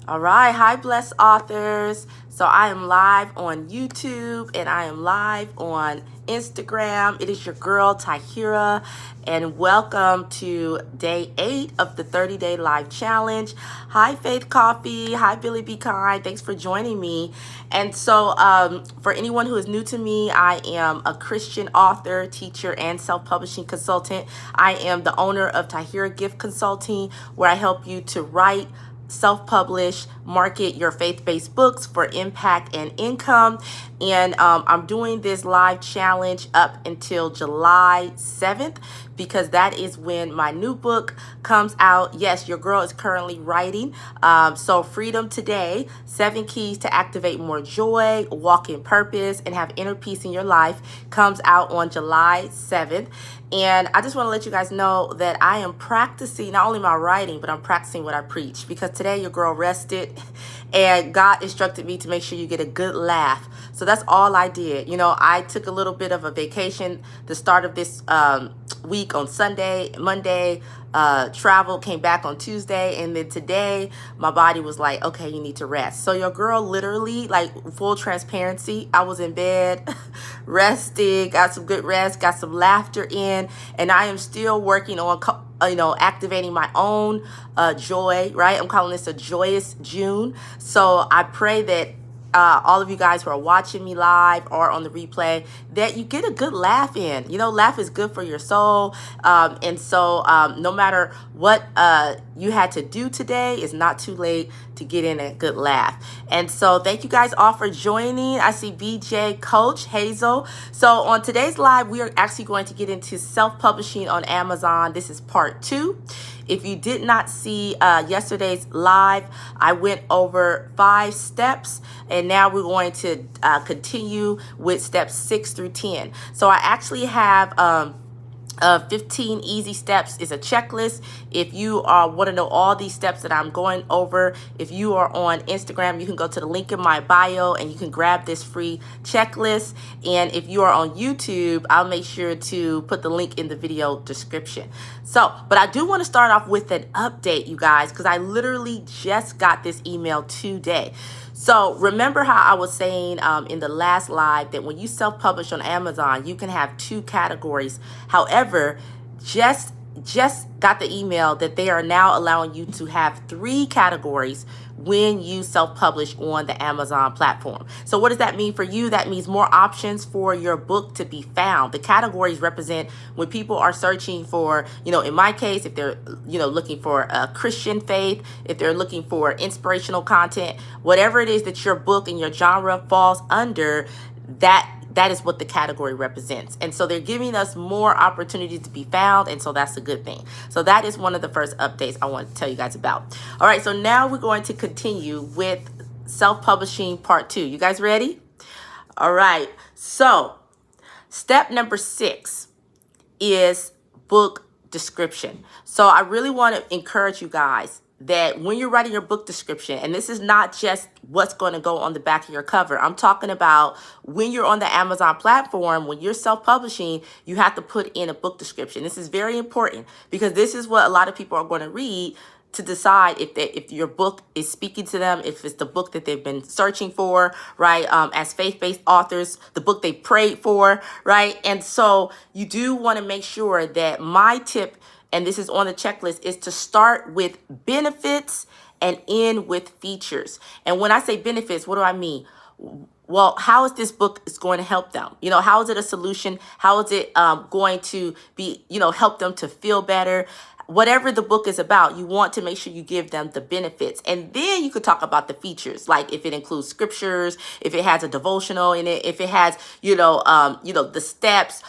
All right. Hi, blessed authors. So I am live on YouTube and I am live on Instagram. It is your girl, Tahira, and welcome to day 8 of the 30-day live challenge. Hi, Faith Coffee. Hi, Billy Be Kind. Thanks for joining me. And so for anyone who is new to me, I am a Christian author, teacher, and self-publishing consultant. I am the owner of Tahira Gift Consulting, where I help you to write, self-publish, market your faith-based books for impact and income. And I'm doing this live challenge up until July 7th because that is when my new book comes out. Yes, your girl is currently writing. So Freedom Today, 7 Keys to Activate More Joy, Walk in Purpose, and Have Inner Peace in Your Life comes out on July 7th. And I just want to let you guys know that I am practicing not only my writing, but I'm practicing what I preach, because today your girl rested and God instructed me to make sure you get a good laugh. So that's all I did. I took a little bit of a vacation the start of this week on Sunday, Monday, travel, came back on Tuesday, and then today my body was like, okay, you need to rest. So your girl literally, like, full transparency, I was in bed resting, got some good rest, got some laughter in, and I am still working on activating my own joy, right? I'm calling this a joyous June. So I pray that all of you guys who are watching me live or on the replay, that you get a good laugh in. Laugh is good for your soul. And so no matter what you had to do today, it's not too late to get in a good laugh. And so thank you guys all for joining. I see BJ, Coach, Hazel. So on today's live, we are actually going to get into self-publishing on Amazon. This is part 2. If you did not see yesterday's live, I went over 5 steps, and now we're going to continue with steps 6 through 10. So I actually have 15 easy steps is a checklist. If you want to know all these steps that I'm going over, if you are on Instagram, you can go to the link in my bio and you can grab this free checklist. And if you are on YouTube, I'll make sure to put the link in the video description. So, but I do want to start off with an update, you guys, because I literally just got this email today. So remember how I was saying in the last live that when you self-publish on Amazon, you can have 2 categories. However, just got the email that they are now allowing you to have 3 categories when you self-publish on the Amazon platform. So what does that mean for you? That means more options for your book to be found. The categories represent when people are searching for, in my case, if they're, looking for a Christian faith, if they're looking for inspirational content, whatever it is that your book and your genre falls under, that is what the category represents. And so they're giving us more opportunities to be found. And so that's a good thing. So that is one of the first updates I want to tell you guys about. All right. So now we're going to continue with self-publishing part 2. You guys ready? All right. So step number 6 is book description. So I really want to encourage you guys that when you're writing your book description, and this is not just what's going to go on the back of your cover, I'm talking about when you're on the Amazon platform, when you're self-publishing, you have to put in a book description. This is very important because this is what a lot of people are going to read to decide if your book is speaking to them, if it's the book that they've been searching for, right? As faith-based authors, the book they prayed for, right? And so you do want to make sure that my tip, and this is on the checklist, is to start with benefits and end with features. And when I say benefits, what do I mean? Well, how is this book is going to help them? How is it a solution? How is it going to be, help them to feel better? Whatever the book is about, you want to make sure you give them the benefits. And then you could talk about the features, like if it includes scriptures, if it has a devotional in it, if it has, the steps,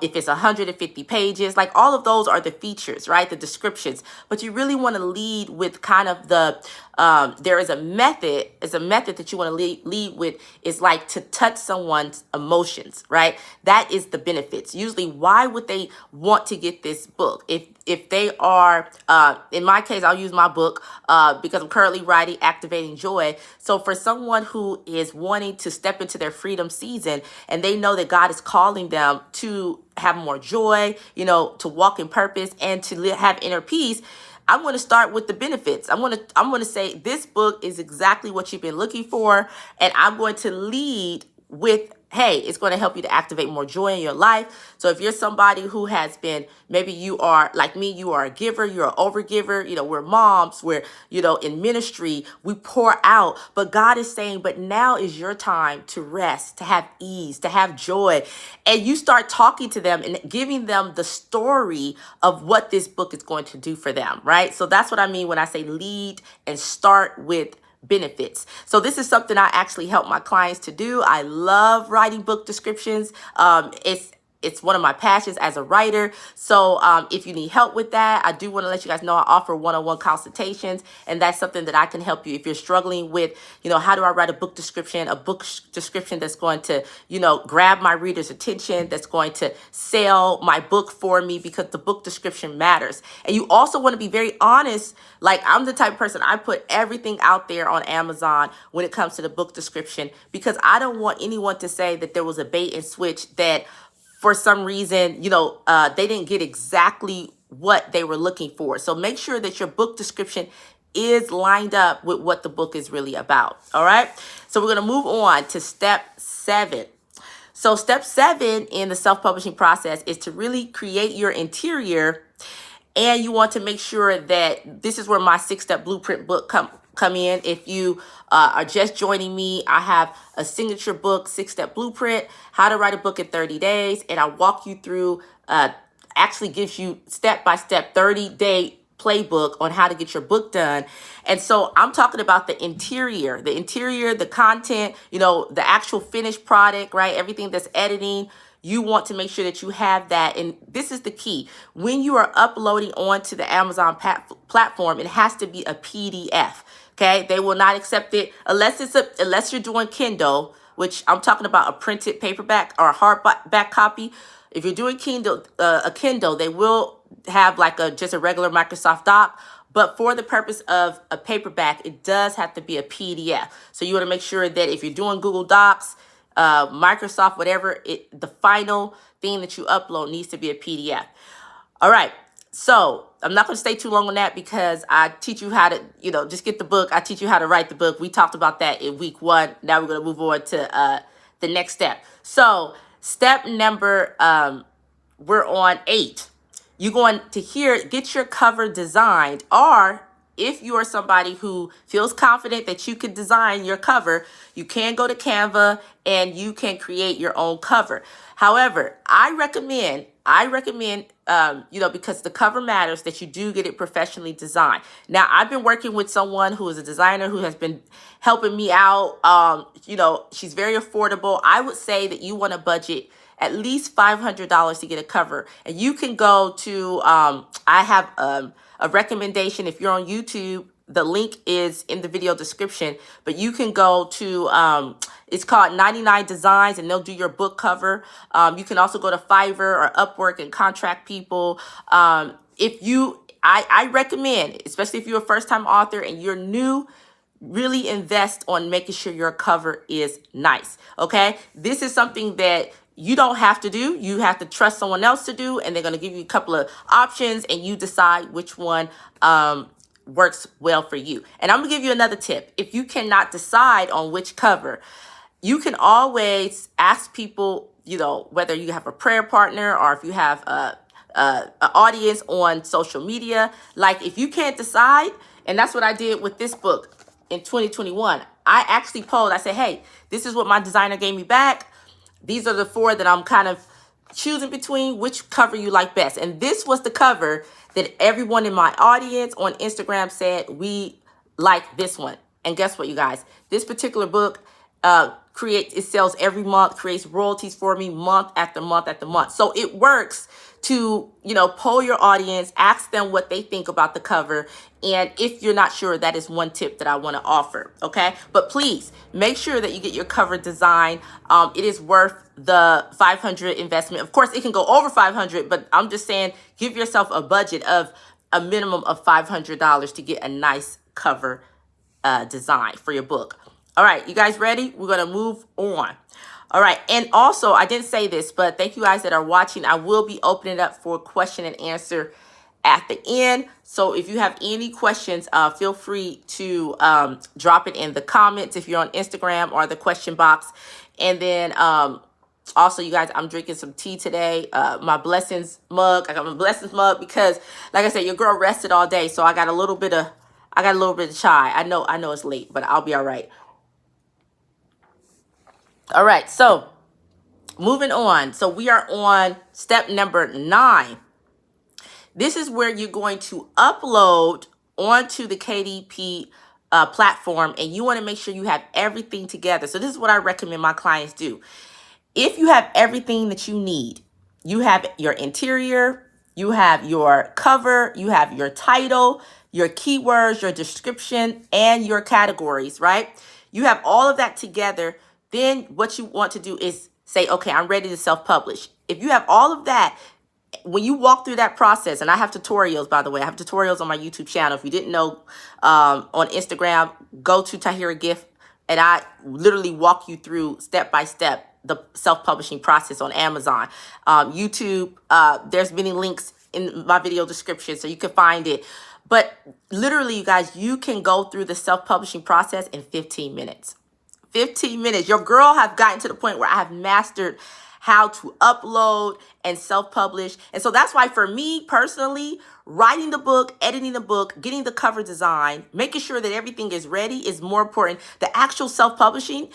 if it's 150 pages, like all of those are the features, right? The descriptions. But you really want to lead with kind of the, there is a method that you want to lead with, is like to touch someone's emotions, right? That is the benefits. Usually, why would they want to get this book? If they are, in my case, I'll use my book because I'm currently writing Activating Joy. So for someone who is wanting to step into their freedom season and they know that God is calling them to have more joy, to walk in purpose and to have inner peace, I'm going to start with the benefits. I'm going to say this book is exactly what you've been looking for, and I'm going to lead with, hey, it's going to help you to activate more joy in your life. So if you're somebody who has been, maybe you are like me, you are a giver, you're an overgiver, we're moms, we're, in ministry, we pour out, but God is saying, but now is your time to rest, to have ease, to have joy. And you start talking to them and giving them the story of what this book is going to do for them, right? So that's what I mean when I say lead and start with benefits. So this is something I actually help my clients to do. I love writing book descriptions. It's one of my passions as a writer. So if you need help with that, I do want to let you guys know I offer one-on-one consultations, and that's something that I can help you if you're struggling with, how do I write a book description that's going to, grab my reader's attention, that's going to sell my book for me, because the book description matters. And you also want to be very honest. Like, I'm the type of person, I put everything out there on Amazon when it comes to the book description, because I don't want anyone to say that there was a bait and switch, that for some reason, they didn't get exactly what they were looking for. So make sure that your book description is lined up with what the book is really about. All right. So we're going to move on to step 7. So step 7 in the self-publishing process is to really create your interior. And you want to make sure that this is where my 6-step blueprint book come in. If you are just joining me, I have a signature book, 6-step blueprint, how to write a book in 30 days. And I walk you through, actually gives you step-by-step 30-day playbook on how to get your book done. And so I'm talking about the interior, the content, the actual finished product, right? Everything that's editing. You want to make sure that you have that. And this is the key. When you are uploading onto the Amazon platform, it has to be a PDF. Okay. They will not accept it unless you're doing Kindle, which I'm talking about a printed paperback or a hardback copy. If you're doing a Kindle, they will have like just a regular Microsoft Doc. But for the purpose of a paperback, it does have to be a PDF. So you want to make sure that if you're doing Google Docs, Microsoft, whatever, the final thing that you upload needs to be a PDF. All right. So I'm not going to stay too long on that, because I teach you how to, just get the book. I teach you how to write the book. We talked about that in week 1. Now we're going to move on to the next step. So step number, we're on 8. You're going to get your cover designed, or if you are somebody who feels confident that you can design your cover, you can go to Canva and you can create your own cover. However, I recommend, because the cover matters, that you do get it professionally designed. Now, I've been working with someone who is a designer who has been helping me out. She's very affordable. I would say that you want to budget at least $500 to get a cover. And you can go to, I have a recommendation. If you're on YouTube, the link is in the video description, but you can go to, it's called 99 Designs, and they'll do your book cover. You can also go to Fiverr or Upwork and contract people. I recommend, especially if you're a first-time author and you're new, really invest on making sure your cover is nice. Okay. This is something that you don't have to do. You have to trust someone else to do, and they're going to give you a couple of options, and you decide which one works well for you. And I'm going to give you another tip. If you cannot decide on which cover, you can always ask people, whether you have a prayer partner or if you have an audience on social media. Like, if you can't decide, and that's what I did with this book in 2021. I actually polled. I said, hey, this is what my designer gave me back. These are the 4 that I'm kind of choosing between. Which cover you like best? And this was the cover that everyone in my audience on Instagram said, we like this one. And guess what, you guys? This particular book it sells every month, creates royalties for me month after month after month. So it works to, poll your audience, ask them what they think about the cover. And if you're not sure, that is one tip that I want to offer. Okay. But please make sure that you get your cover design. It is worth the $500 investment. Of course, it can go over $500, but I'm just saying, give yourself a budget of a minimum of $500 to get a nice cover design for your book. All right, you guys ready? We're going to move on. All right. And also, I didn't say this, but thank you guys that are watching. I will be opening up for question and answer at the end. So if you have any questions, feel free to drop it in the comments if you're on Instagram or the question box. And then also, you guys, I'm drinking some tea today. My blessings mug. I got my blessings mug because, like I said, your girl rested all day, so I got a little bit of chai. I know it's late, but I'll be all right. All right, so moving on. So we are on step number 9. This is where you're going to upload onto the KDP platform, and you want to make sure you have everything together. So this is what I recommend my clients do. If you have everything that you need, you have your interior, you have your cover, you have your title, your keywords, your description, and your categories, right? You have all of that together. Then what you want to do is say, okay, I'm ready to self-publish. If you have all of that, when you walk through that process, and I have tutorials, by the way, I have tutorials on my YouTube channel. If you didn't know, on Instagram, go to Tahira Gift, and I literally walk you through step by step the self-publishing process on Amazon. YouTube, there's many links in my video description, so you can find it. But literally, you guys, you can go through the self-publishing process in 15 minutes. 15 minutes. Your girl have gotten to the point where I have mastered how to upload and self-publish. And so that's why for me personally, writing the book, editing the book, getting the cover design, making sure that everything is ready is more important. The actual self-publishing,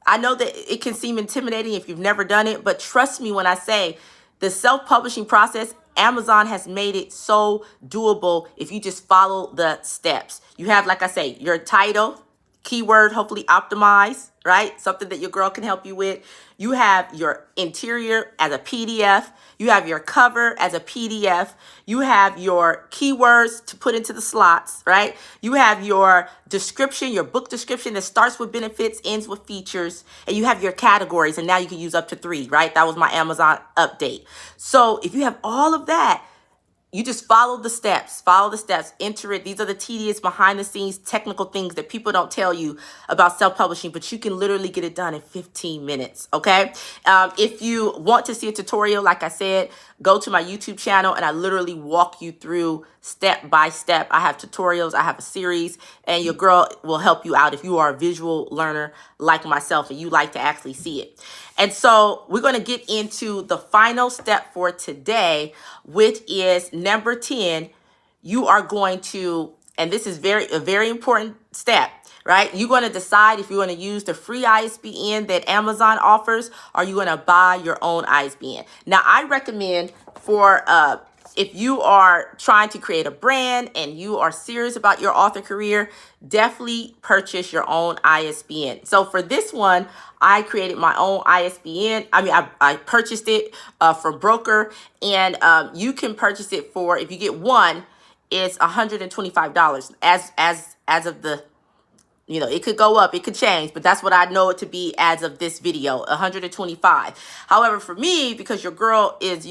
I know that it can seem intimidating if you've never done it, but trust me when I say the self-publishing process, Amazon has made it so doable if you just follow the steps. You have, like I say, your title, keyword, hopefully optimized, right? Something that your girl can help you with. You have your interior as a PDF. You have your cover as a PDF. You have your keywords to put into the slots, right? You have your description, your book description that starts with benefits, ends with features, and you have your categories, and now you can use up to 3, right? That was my Amazon update. So if you have all of that, you just follow the steps, enter it. These are the tedious behind the scenes technical things that people don't tell you about self-publishing, but you can literally get it done in 15 minutes, okay? If you want to see a tutorial, like I said, go to my YouTube channel and I literally walk you through step by step. I have tutorials, I have a series, and your girl will help you out if you are a visual learner like myself and you like to actually see it. And so we're going to get into the final step for today, which is number 10. You are going to, and this is a very important step, right? You're going to decide if you're going to use the free ISBN that Amazon offers, or you're going to buy your own ISBN. Now, I recommend for if you are trying to create a brand and you are serious about your author career, definitely purchase your own ISBN. So for this one, I created my own ISBN. I purchased it from broker, and you can purchase it for, if you get one, it's $125 as of the, it could go up, it could change, but that's what I know it to be as of this video, $125. However, for me, because your girl is,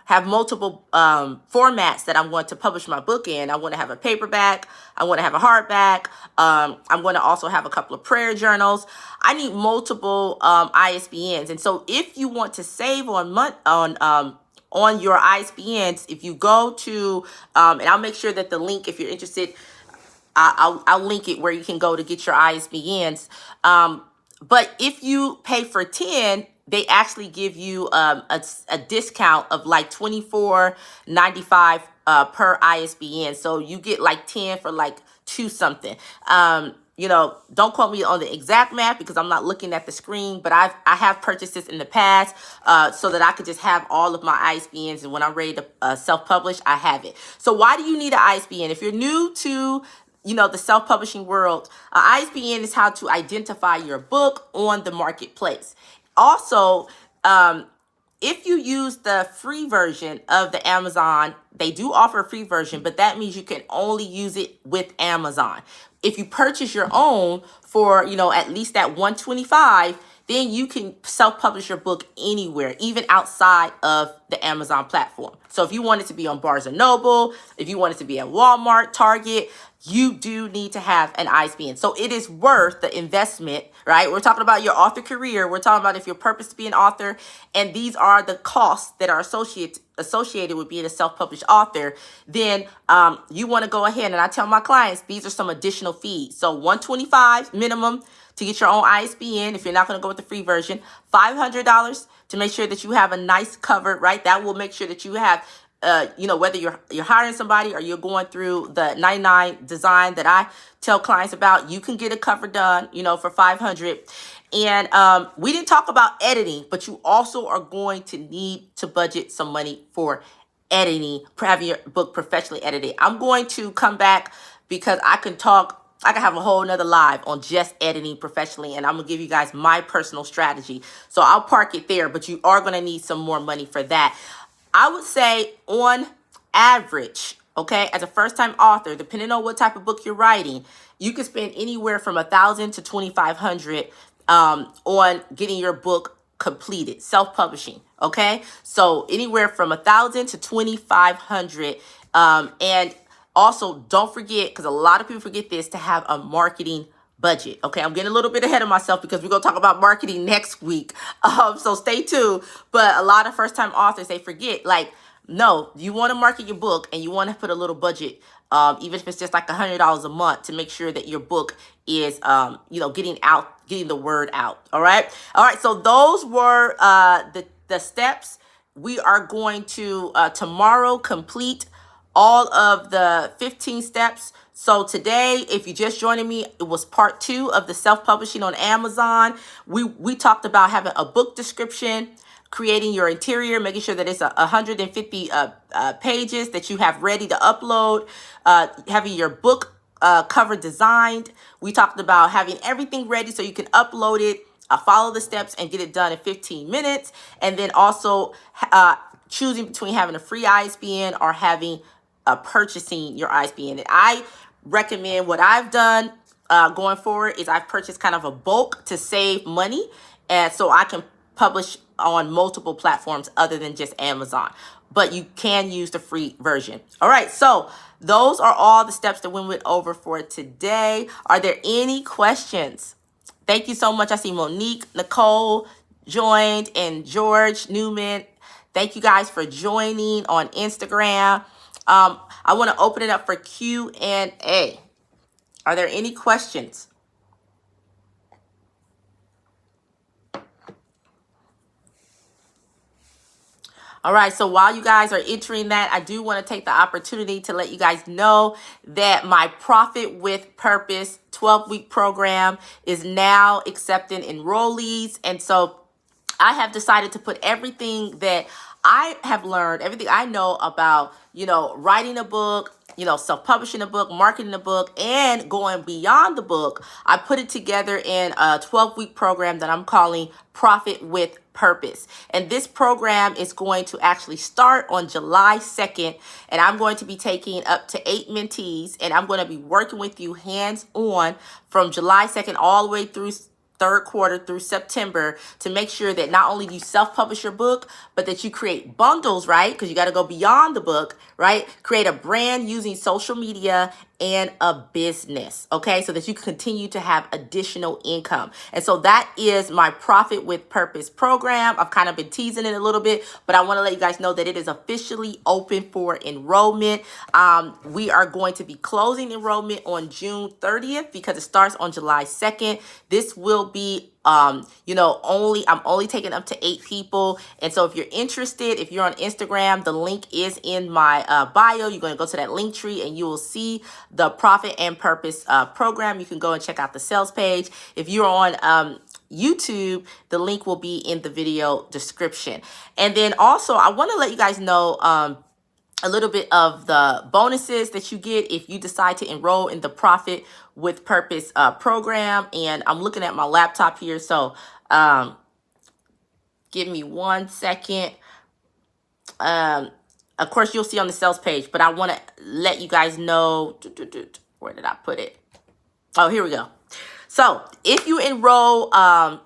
have multiple formats that I'm going to publish my book in. I want to have a paperback. I want to have a hardback. I'm going to also have a couple of prayer journals. I need multiple ISBNs. And so if you want to save on your ISBNs, if you go to, and I'll make sure that the link, if you're interested, I'll link it where you can go to get your ISBNs. But if you pay for 10, they actually give you a discount of like $24.95 per ISBN. So you get like 10 for like 2 something. Don't quote me on the exact math because I'm not looking at the screen, but I have purchased this in the past so that I could just have all of my ISBNs, and when I'm ready to self-publish, I have it. So why do you need an ISBN? If you're new to the self-publishing world, ISBN is how to identify your book on the marketplace. Also, if you use the free version of the Amazon, they do offer a free version, but that means you can only use it with Amazon. If you purchase your own for, at least that $125, then you can self-publish your book anywhere, even outside of the Amazon platform. So if you want it to be on Barnes & Noble, if you want it to be at Walmart, Target, you do need to have an ISBN. So it is worth the investment, right? We're talking about your author career. We're talking about if your purpose to be an author, and these are the costs that are associated with being a self-published author, then you want to go ahead, and I tell my clients, these are some additional fees. So $125 minimum to get your own ISBN if you're not going to go with the free version, $500 to make sure that you have a nice cover, right? That will make sure that you have whether you're hiring somebody or you're going through the 99 design that I tell clients about, you can get a cover done, for 500. And we didn't talk about editing, but you also are going to need to budget some money for editing, having your book professionally edited. I'm going to come back because I can have a whole nother live on just editing professionally, and I'm gonna give you guys my personal strategy. So I'll park it there, but you are gonna need some more money for that. I would say on average, okay, as a first-time author, depending on what type of book you're writing, you can spend anywhere from $1,000 to $2,500 on getting your book completed, self-publishing, okay? So anywhere from $1,000 to $2,500, and also don't forget, because a lot of people forget this, to have a marketing budget. Okay, I'm getting a little bit ahead of myself because we're going to talk about marketing next week. So stay tuned. But a lot of first-time authors, they forget, no, you want to market your book and you want to put a little budget, even if it's just like $100 a month, to make sure that your book is, getting the word out. All right. So those were the steps. We are going to tomorrow complete all of the 15 steps. So today, if you're just joining me, it was part 2 of the self-publishing on Amazon. We talked about having a book description, creating your interior, making sure that it's 150 pages that you have ready to upload, having your book cover designed. We talked about having everything ready so you can upload it, follow the steps, and get it done in 15 minutes. And then also choosing between having a free ISBN or having purchasing your ISBN. And I recommend, what I've done going forward is I've purchased kind of a bulk to save money, and so I can publish on multiple platforms other than just Amazon. But you can use the free version. All right, so those are all the steps that we went over for today. Are there any questions? Thank you so much. I see Monique, Nicole joined, and George Newman. Thank you guys for joining on Instagram. I want to open it up for Q&A. Are there any questions? All right, so while you guys are entering that, I do want to take the opportunity to let you guys know that my Profit with Purpose 12-week program is now accepting enrollees. And so I have decided to put everything that I have learned, everything I know about, writing a book, self-publishing a book, marketing a book, and going beyond the book. I put it together in a 12-week program that I'm calling Profit with Purpose. And this program is going to actually start on July 2nd. And I'm going to be taking up to 8 mentees, and I'm going to be working with you hands-on from July 2nd all the way through third quarter through September, to make sure that not only do you self-publish your book, but that you create bundles, right? Because you got to go beyond the book, right? Create a brand using social media and a business, okay? So that you can continue to have additional income. And so that is my Profit with Purpose program. I've kind of been teasing it a little bit, but I want to let you guys know that it is officially open for enrollment. We are going to be closing enrollment on June 30th because it starts on July 2nd. This will be I'm only taking up to 8 people. And so if you're interested, if you're on Instagram, the link is in my bio. You're going to go to that link tree and you will see the Profit and Purpose program. You can go and check out the sales page. If you're on YouTube, the link will be in the video description. And then also, I want to let you guys know a little bit of the bonuses that you get if you decide to enroll in the Profit with Purpose program. And I'm looking at my laptop here, so give me 1 second. Of course, you'll see on the sales page, but I want to let you guys know, where did I put it? Oh, here we go. So if you enroll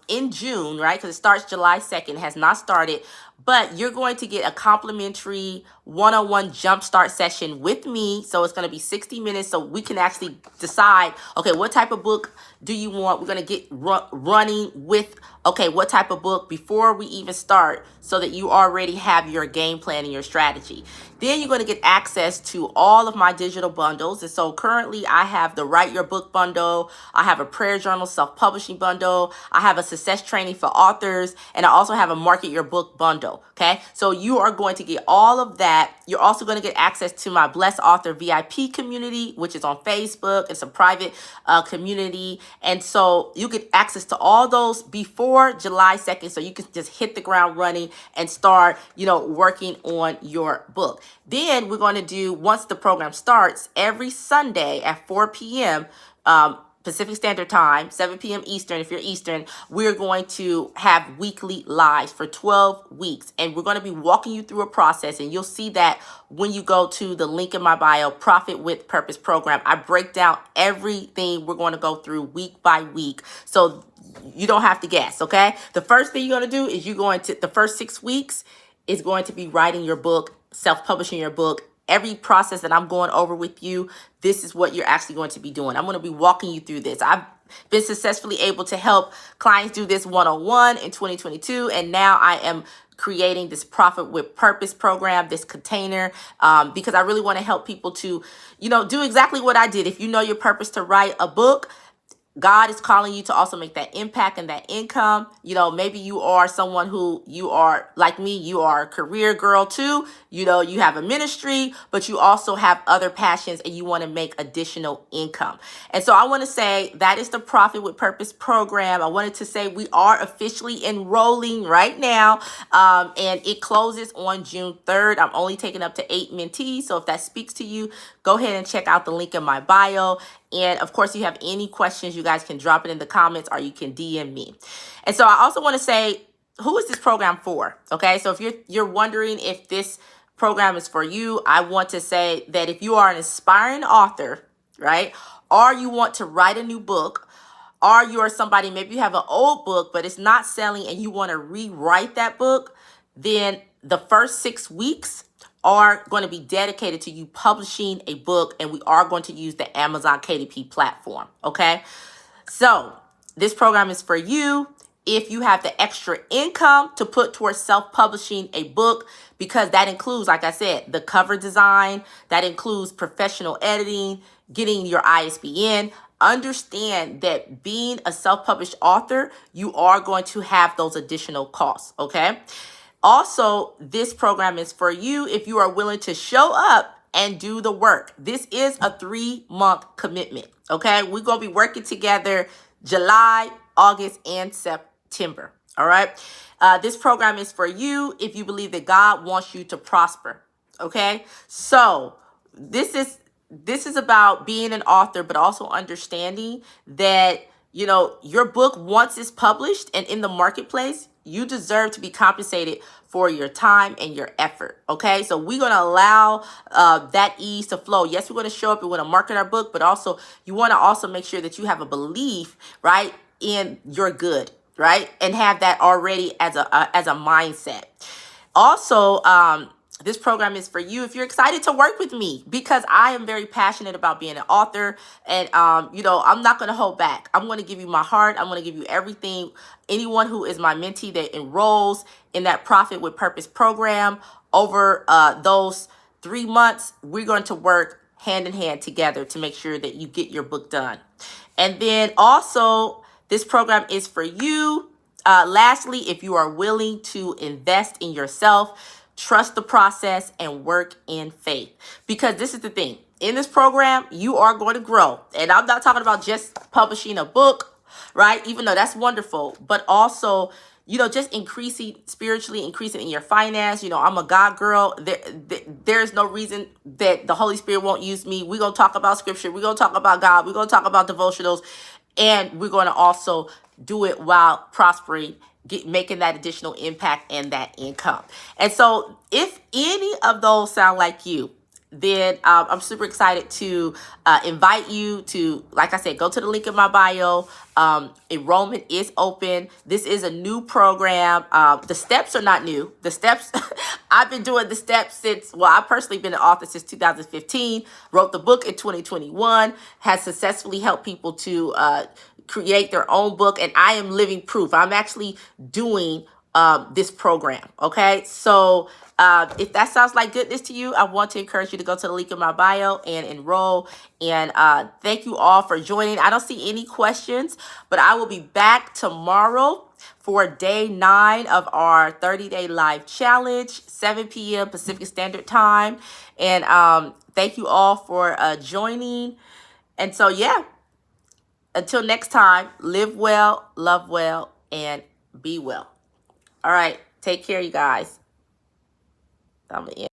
in June, right, because it starts July 2nd, has not started, but you're going to get a complimentary one-on-one jumpstart session with me. So it's going to be 60 minutes so we can actually decide, okay, what type of book do you want? We're going to get running with, okay, what type of book before we even start so that you already have your game plan and your strategy. Then you're going to get access to all of my digital bundles. And so currently I have the Write Your Book bundle. I have a prayer journal self-publishing bundle. I have a success training for authors. And I also have a Market Your Book bundle. Okay. So you are going to get all of that. You're also going to get access to my Blessed Author VIP community, which is on Facebook. It's a private community. And so you get access to all those before July 2nd. So you can just hit the ground running and start, working on your book. Then we're going to do, once the program starts, every Sunday at 4 p.m. Pacific Standard Time, 7 p.m. Eastern, if you're Eastern, we're going to have weekly lives for 12 weeks. And we're going to be walking you through a process. And you'll see that when you go to the link in my bio, Profit with Purpose program. I break down everything we're going to go through week by week. So you don't have to guess, okay? The first thing you're going to do is the first 6 weeks is going to be writing your book, self-publishing your book. Every process that I'm going over with you, this is what you're actually going to be doing. I'm going to be walking you through this. I've been successfully able to help clients do this one-on-one in 2022. And now I am creating this Profit with Purpose program, this container, because I really want to help people to, do exactly what I did. If you know your purpose to write a book, God is calling you to also make that impact and that income. Maybe you are someone who you are like me, you are a career girl too. You have a ministry, but you also have other passions and you want to make additional income. And so I want to say that is the Profit with Purpose program. I wanted to say we are officially enrolling right now. And it closes on June 3rd. I'm only taking up to 8 mentees. So if that speaks to you, go ahead and check out the link in my bio. And of course, if you have any questions, you guys can drop it in the comments or you can DM me. And so I also want to say, who is this program for? Okay, so if you're wondering if this program is for you, I want to say that if you are an aspiring author, right, or you want to write a new book, or you are somebody, maybe you have an old book, but it's not selling and you want to rewrite that book, then the first 6 weeks are going to be dedicated to you publishing a book, and we are going to use the Amazon KDP platform, okay? So this program is for you if you have the extra income to put towards self-publishing a book, because that includes, like I said, the cover design, that includes professional editing, getting your ISBN. Understand that being a self-published author, you are going to have those additional costs, okay? Also, this program is for you if you are willing to show up and do the work. This is a 3-month commitment, okay? We're going to be working together July, August, and September, all right? This program is for you if you believe that God wants you to prosper, okay? So this is about being an author, but also understanding that, your book, once it's published and in the marketplace, you deserve to be compensated for your time and your effort, okay? So we're going to allow that ease to flow. Yes, we're going to show up and want to market our book, but also you want to also make sure that you have a belief, right, in your good, right? And have that already as a mindset. Also, this program is for you if you're excited to work with me, because I am very passionate about being an author. And, I'm not going to hold back. I'm going to give you my heart. I'm going to give you everything. Anyone who is my mentee that enrolls in that Profit with Purpose program over those 3 months, we're going to work hand in hand together to make sure that you get your book done. And then also, this program is for you. Lastly, if you are willing to invest in yourself, trust the process, and work in faith. Because this is the thing. In this program, you are going to grow. And I'm not talking about just publishing a book, right? Even though that's wonderful. But also, just spiritually increasing in your finance. I'm a God girl. There's no reason that the Holy Spirit won't use me. We're going to talk about scripture. We're going to talk about God. We're going to talk about devotionals. And we're going to also do it while prospering, making that additional impact and that income. And so if any of those sound like you, then I'm super excited to invite you to, like I said, go to the link in my bio. Enrollment is open. This is a new program. The steps are not new. The steps, I've been doing the steps since, well, I've personally been an author since 2015, wrote the book in 2021, has successfully helped people to create their own book, and I am living proof. I'm actually doing this program. Okay, so if that sounds like goodness to you, I want to encourage you to go to the link in my bio and enroll. And thank you all for joining. I don't see any questions, but I will be back tomorrow for day 9 of our 30-day live challenge, 7 p.m. Pacific Standard Time. And thank you all for joining. And so, yeah, until next time, live well, love well, and be well. All right. Take care, you guys. I'm gonna end.